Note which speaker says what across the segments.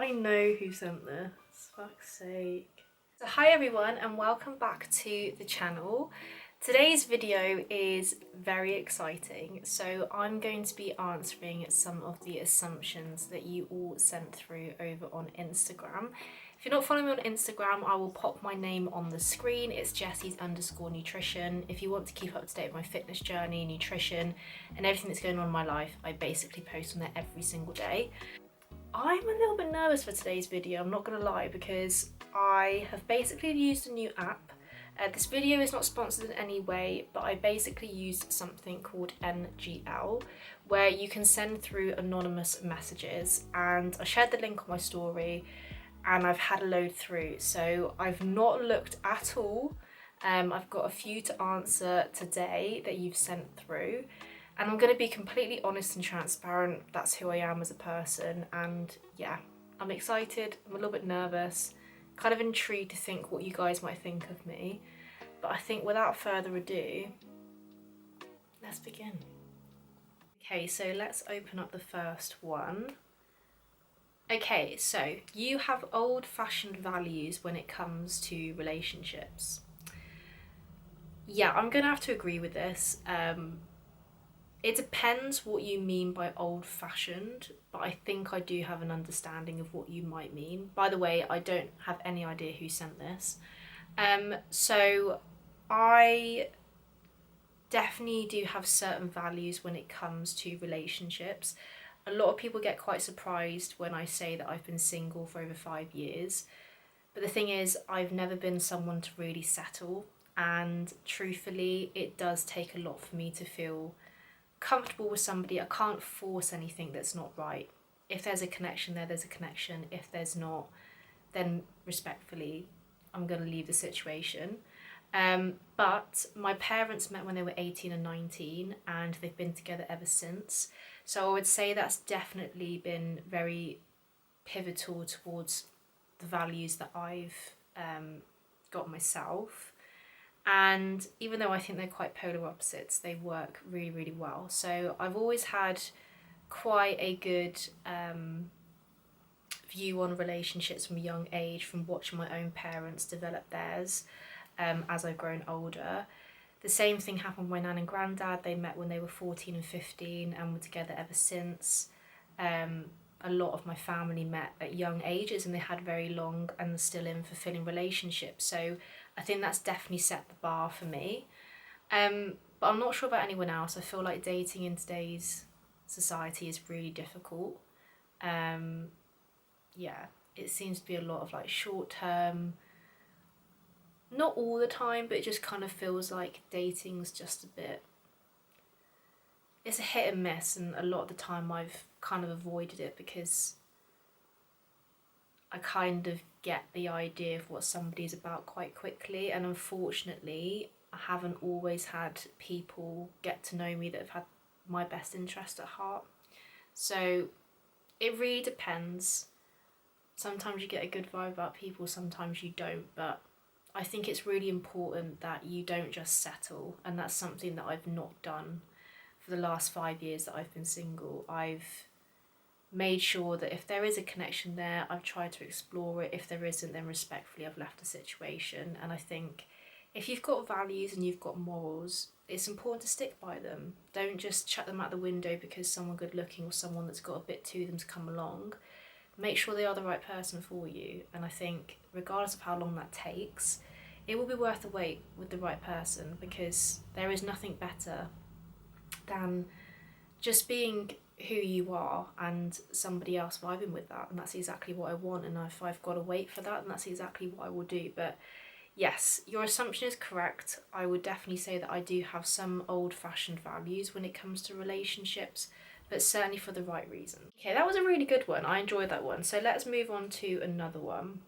Speaker 1: I know who sent this. Fuck's sake. So hi everyone and welcome back to the channel. Today's video is very exciting. So I'm going to be answering some of the assumptions that you all sent through over on Instagram. If you're not following me on Instagram, I will pop my name on the screen. It's Jessie_nutrition. If you want to keep up to date with my fitness journey, nutrition, and everything that's going on in my life, I basically post on there every single day. I'm a little bit nervous for today's video, I'm not gonna lie, because I have basically used a new app. This video is not sponsored in any way, but I basically used something called NGL, where you can send through anonymous messages, and I shared the link on my story and I've had a load through. So I've not looked at all. I've got a few to answer today that you've sent through. And I'm going to be completely honest and transparent. That's who I am as a person. And yeah, I'm excited. I'm a little bit nervous, kind of intrigued to think what you guys might think of me. But I think without further ado, let's begin. Okay, so let's open up the first one. Okay, so you have old-fashioned values when it comes to relationships. Yeah, I'm going to have to agree with this. It depends what you mean by old-fashioned, but I think I do have an understanding of what you might mean. By the way, I don't have any idea who sent this. So I definitely do have certain values when it comes to relationships. A lot of people get quite surprised when I say that I've been single for over 5 years. But the thing is, I've never been someone to really settle. And truthfully, it does take a lot for me to feel comfortable with somebody. I can't force anything that's not right. If there's a connection there, there's a connection. If there's not, then respectfully, I'm going to leave the situation. But my parents met when they were 18 and 19 and they've been together ever since. So I would say that's definitely been very pivotal towards the values that I've got myself. And even though I think they're quite polar opposites, they work really, really well. So I've always had quite a good view on relationships from a young age, from watching my own parents develop theirs as I've grown older. The same thing happened with my nan and granddad. They met when they were 14 and 15 and were together ever since. A lot of my family met at young ages and they had very long and still in fulfilling relationships. So I think that's definitely set the bar for me. But I'm not sure about anyone else. I feel like dating in today's society is really difficult. Yeah, it seems to be a lot of like short term, not all the time, but it just kind of feels like dating's just a bit, it's a hit and miss, and a lot of the time I've kind of avoided it because I kind of get the idea of what somebody's about quite quickly, and unfortunately I haven't always had people get to know me that have had my best interest at heart. So it really depends. Sometimes you get a good vibe about people, sometimes you don't, but I think it's really important that you don't just settle, and that's something that I've not done for the last 5 years that I've been single. I've made sure that if there is a connection there, I've tried to explore it. If there isn't, then respectfully I've left the situation. And I think if you've got values and you've got morals, it's important to stick by them. Don't just chuck them out the window because someone good looking or someone that's got a bit to them to come along. Make sure they are the right person for you. And I think regardless of how long that takes, it will be worth the wait with the right person, because there is nothing better than just being who you are and somebody else vibing with that, and that's exactly what I want. And if I've got to wait for that, then that's exactly what I will do. But yes, your assumption is correct. I would definitely say that I do have some old-fashioned values when it comes to relationships, but certainly for the right reason. Okay, that was a really good one. I enjoyed that one. So let's move on to another one.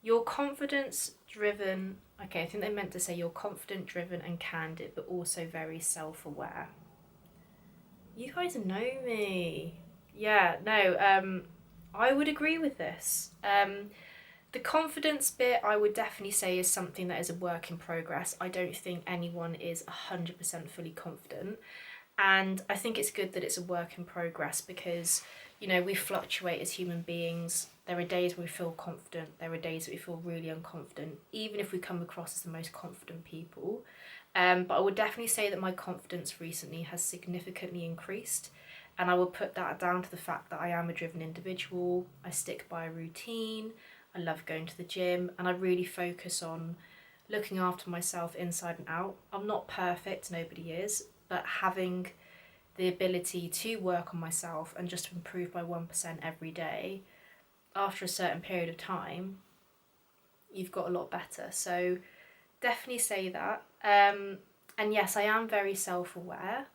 Speaker 1: You're confidence driven. Okay, I think they meant to say you're confident, driven and candid, but also very self-aware. You guys know me. Yeah, no, I would agree with this. The confidence bit, I would definitely say, is something that is a work in progress. I don't think anyone is 100% fully confident. And I think it's good that it's a work in progress because, you know, we fluctuate as human beings. There are days where we feel confident, there are days that we feel really unconfident, even if we come across as the most confident people. But I would definitely say that my confidence recently has significantly increased. And I would put that down to the fact that I am a driven individual. I stick by a routine. I love going to the gym, and I really focus on looking after myself inside and out. I'm not perfect, nobody is, but having the ability to work on myself and just to improve by 1% every day, after a certain period of time, you've got a lot better. So definitely say that. And yes, I am very self-aware.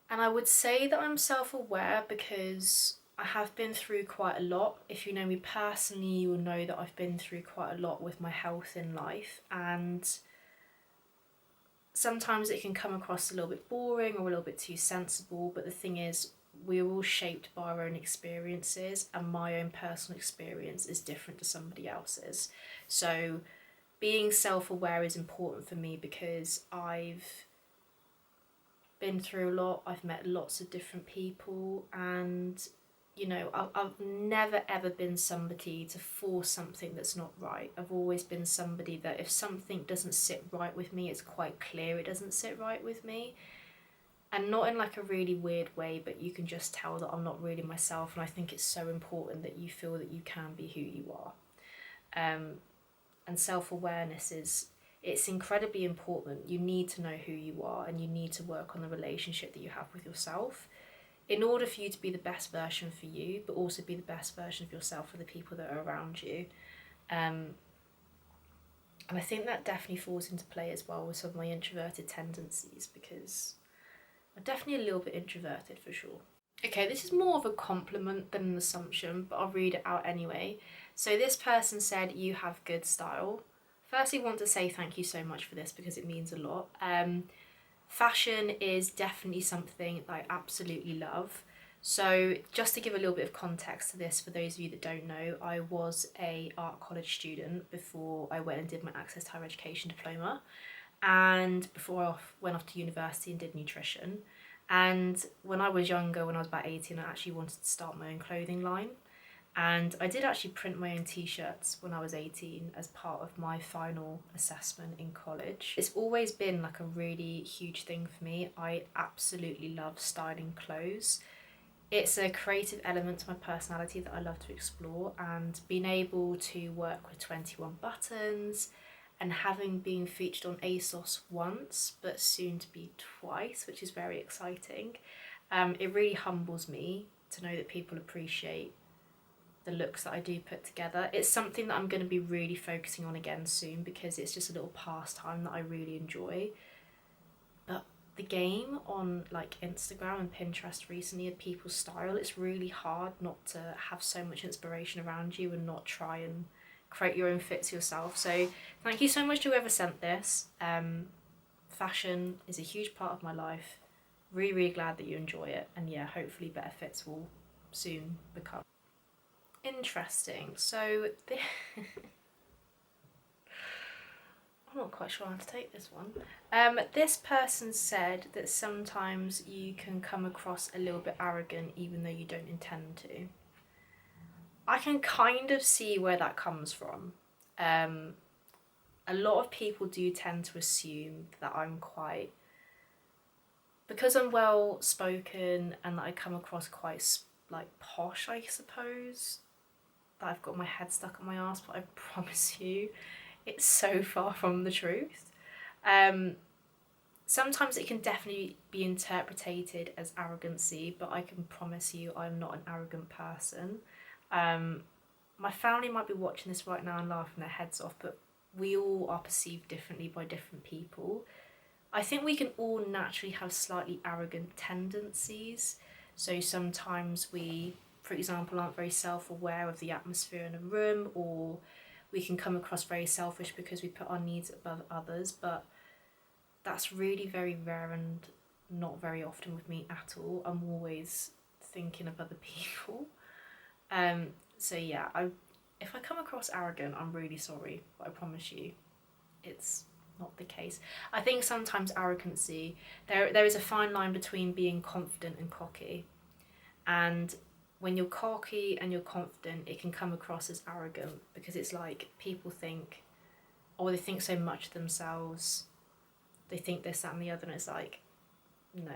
Speaker 1: And I would say that I'm self-aware because I have been through quite a lot. If you know me personally, you will know that I've been through quite a lot with my health in life, and sometimes it can come across a little bit boring or a little bit too sensible, but the thing is, we're all shaped by our own experiences, and my own personal experience is different to somebody else's. So being self-aware is important for me because I've been through a lot, I've met lots of different people, and you know, I've never ever been somebody to force something that's not right. I've always been somebody that if something doesn't sit right with me, it's quite clear it doesn't sit right with me. And not in like a really weird way, but you can just tell that I'm not really myself, and I think it's so important that you feel that you can be who you are. And self-awareness is, it's incredibly important. You need to know who you are, and you need to work on the relationship that you have with yourself in order for you to be the best version for you, but also be the best version of yourself for the people that are around you. And I think that definitely falls into play as well with some of my introverted tendencies, because I'm definitely a little bit introverted for sure. Okay, this is more of a compliment than an assumption, but I'll read it out anyway. So this person said, "You have good style." Firstly, I want to say thank you so much for this because it means a lot. Fashion is definitely something that I absolutely love. So just to give a little bit of context to this, for those of you that don't know, I was a art college student before I went and did my Access to Higher Education diploma, and before I went off to university and did nutrition. And when I was younger, when I was about 18, I actually wanted to start my own clothing line. And I did actually print my own t-shirts when I was 18 as part of my final assessment in college. It's always been like a really huge thing for me. I absolutely love styling clothes. It's a creative element to my personality that I love to explore, and being able to work with 21 buttons and having been featured on ASOS once but soon to be twice, which is very exciting. It really humbles me to know that people appreciate the looks that I do put together. It's something that I'm going to be really focusing on again soon because it's just a little pastime that I really enjoy. But the game on like Instagram and Pinterest recently of people's style, it's really hard not to have so much inspiration around you and not try and create your own fits yourself. So thank you so much to whoever sent this. Fashion is a huge part of my life. Really glad that you enjoy it, and yeah, hopefully better fits will soon become. Interesting. So I'm not quite sure how to take this one. This person said that sometimes you can come across a little bit arrogant even though you don't intend to. I can kind of see where that comes from. A lot of people do tend to assume that I'm quite, because I'm well spoken and that I come across quite like posh, I suppose, that I've got my head stuck on my ass, but I promise you it's so far from the truth. Sometimes it can definitely be interpreted as arrogancy, but I can promise you I'm not an arrogant person. My family might be watching this right now and laughing their heads off, but we all are perceived differently by different people. I think we can all naturally have slightly arrogant tendencies. So sometimes we, for example, aren't very self-aware of the atmosphere in a room, or we can come across very selfish because we put our needs above others, but that's really very rare and not very often with me at all. I'm always thinking of other people. So yeah, if I come across arrogant, I'm really sorry, but I promise you, it's not the case. I think sometimes arrogancy, there is a fine line between being confident and cocky. And when you're cocky and you're confident, it can come across as arrogant, because it's like people think, or they think so much of themselves, they think this, that and the other, and it's like, no,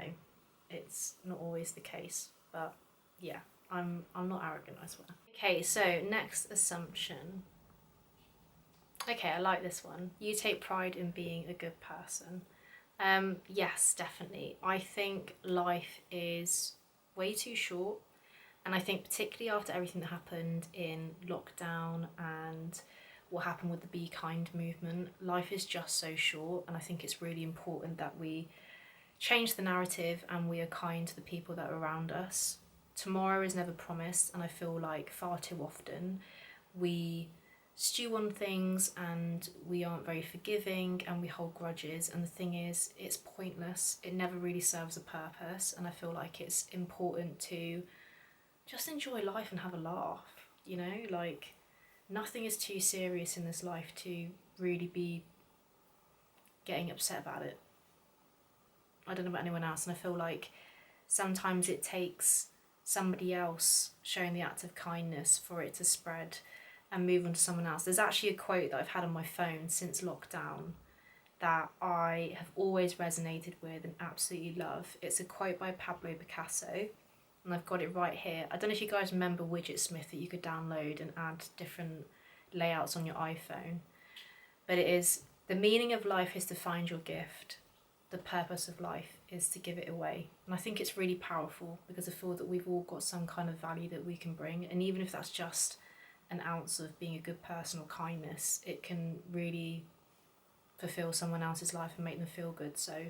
Speaker 1: it's not always the case. But yeah, I'm not arrogant, I swear. Okay, so next assumption. Okay, I like this one. You take pride in being a good person. Yes, definitely. I think life is way too short, and I think particularly after everything that happened in lockdown and what happened with the Be Kind movement, life is just so short, and I think it's really important that we change the narrative and we are kind to the people that are around us. Tomorrow is never promised, and I feel like far too often we stew on things and we aren't very forgiving and we hold grudges, and the thing is, it's pointless. It never really serves a purpose, and I feel like it's important to just enjoy life and have a laugh, you know? Like, nothing is too serious in this life to really be getting upset about it. I don't know about anyone else, and I feel like sometimes it takes somebody else showing the act of kindness for it to spread and move on to someone else. There's actually a quote that I've had on my phone since lockdown that I have always resonated with and absolutely love. It's a quote by Pablo Picasso, and I've got it right here. I don't know if you guys remember Widgetsmith, that you could download and add different layouts on your iPhone, but it is, the meaning of life is to find your gift. The purpose of life is to give it away. And I think it's really powerful, because I feel that we've all got some kind of value that we can bring, and even if that's just an ounce of being a good person or kindness, it can really fulfill someone else's life and make them feel good. So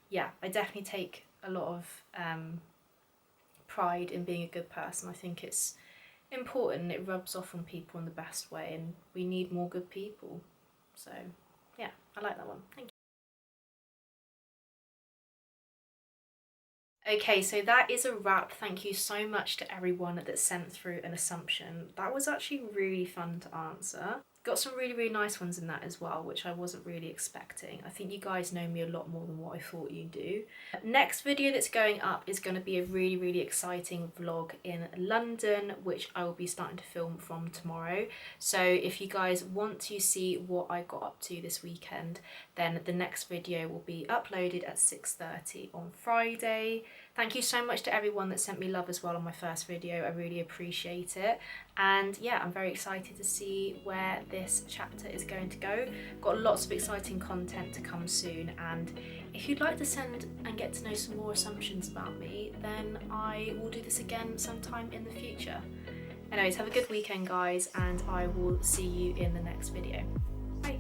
Speaker 1: yeah, I definitely take a lot of pride in being a good person. I think it's important, it rubs off on people in the best way, and we need more good people. So yeah, I like that one. Thank you. Okay, so that is a wrap. Thank you so much to everyone that sent through an assumption. That was actually really fun to answer. Got some really nice ones in that as well, which I wasn't really expecting. I think you guys know me a lot more than what I thought you do. Next video that's going up is going to be a really exciting vlog in London, which I will be starting to film from tomorrow. So if you guys want to see what I got up to this weekend, then the next video will be uploaded at 6:30 on Friday. Thank you so much to everyone that sent me love as well on my first video. I really appreciate it. And yeah, I'm very excited to see where this chapter is going to go. Got lots of exciting content to come soon, and if you'd like to send and get to know some more assumptions about me, then I will do this again sometime in the future. Anyways, have a good weekend guys, and I will see you in the next video. Bye.